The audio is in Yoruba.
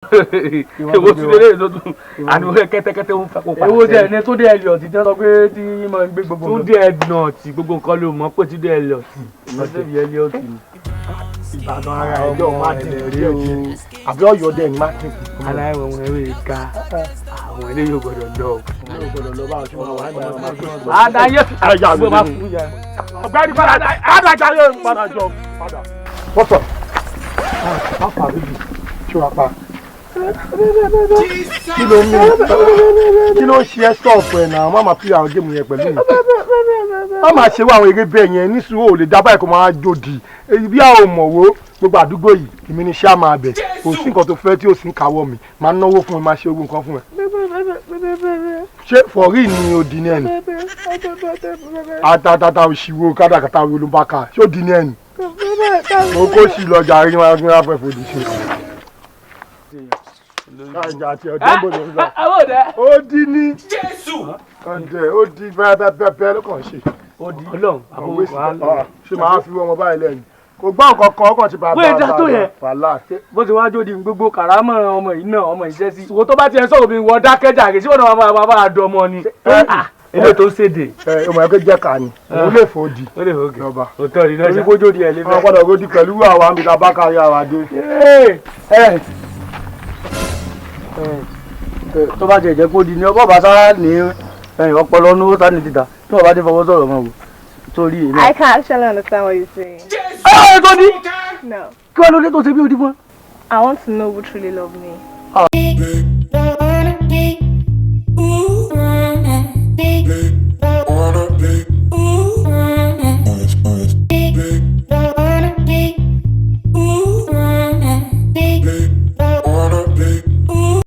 Èwo ti lélẹ̀ lọ́dún àníwọ̀ kẹ́tẹ́kẹ́tẹ́ ń fẹ́ kó pa. Èwo jẹ́ ẹni tó dé Elliot tí wọ́n sọ pé tí máa ń gbé gbogbo nǹkan. Túndé Elliot gbogbo nǹkan ló mọ̀ pé Túndé Elliot. Ìmọ̀tẹ́bí Elliot ni. Ìbàdàn ara ẹjọ́ máa dín rí o. Àbí Ọ̀yọ́ dẹ̀ ni máa dín kù. Aláìwọ̀ wọn ewé ká àwọn eléyìí ò gbọdọ̀ lọ. Ò gbọdọ̀ lọ bá ọ̀ṣun wọn wà ní Adáyé àjà gbé máa fún yẹn. ọ̀gbẹ́ni padà adájà yóò padà jọ padà. Wọ́tọ̀ àfà bíbí tí wàá pa. Kí ló ń ṣe ẹ́ sọ̀ọ̀fù ẹ̀ náà? Má máa fi àwọn géèmù yẹn pẹ̀lú mi. Má máa ṣe wá àwọn eré bẹ́ẹ̀ yẹn ní sùúrù ò lè dá báyìí kó máa jòdì. Bí àwọn òmòwò gbogbo àdúgbò yìí èmi ni ṣáà máa bẹ̀. Kò sí nǹkan tó fẹ́ tí ò sí ń kàwọ́ mi. Máa náwó fún mi, máa ṣe ogun nǹkan fún ẹ. Ṣé fọ̀rí ni o di ní ẹni? Àtàtàtà òṣìwò kádàkátà wo ló bá kà? Ṣé ó di ní ẹni? Mo kó sí lọ́jà rí wọn gbé fẹ́ fòdì ṣe. Ó di ní. Ọ̀dẹ̀ ó di bẹ́ẹ̀ ló kàn ṣe. Ó di Ọlọ́run àbúrò wàhálà. Ṣé màá fi ọmọ báyìí lẹ́nu? Kò gbọ́ nǹkan kan ọkàn ti bá Bóyá ìdá tó yẹ. Wàhálà. Bó ti wá jó di gbogbo kàrámọ̀ ọmọ yìí náà ọmọ ìṣẹ́ sí. Ìwọ tó bá tiẹ̀ sọ̀rọ̀ mi wọ dákẹ́jà kì í sí wọn náà máa bá a dùn ọmọ ni. Ilé tó ṣèdè. Ọmọ ẹgbẹ́ jẹ́ ká ni. Òun lè fò di. Ó lè fò gẹ̀. Lọ́ba. Òótọ́ ni náà Orí ṣá. kójó di ẹ̀ lé Wọ́n gbọ́dọ̀ gòdì pẹ̀lú àwọn àmì ìta kárí àwa dé. Tó bá tiẹ̀ jẹ́ kó di ní ọkọ̀ bá sára ní ọpọlọ ní ó sá ní títà tí wọ́n bá ti fọwọ́ sọ̀rọ̀ mọ́ wò torí èmi. I can't actually understand what you're saying. Tó ní No. kí wọ́n ló dé tó ṣe bí odi fún ẹ. I want to know who truly love me.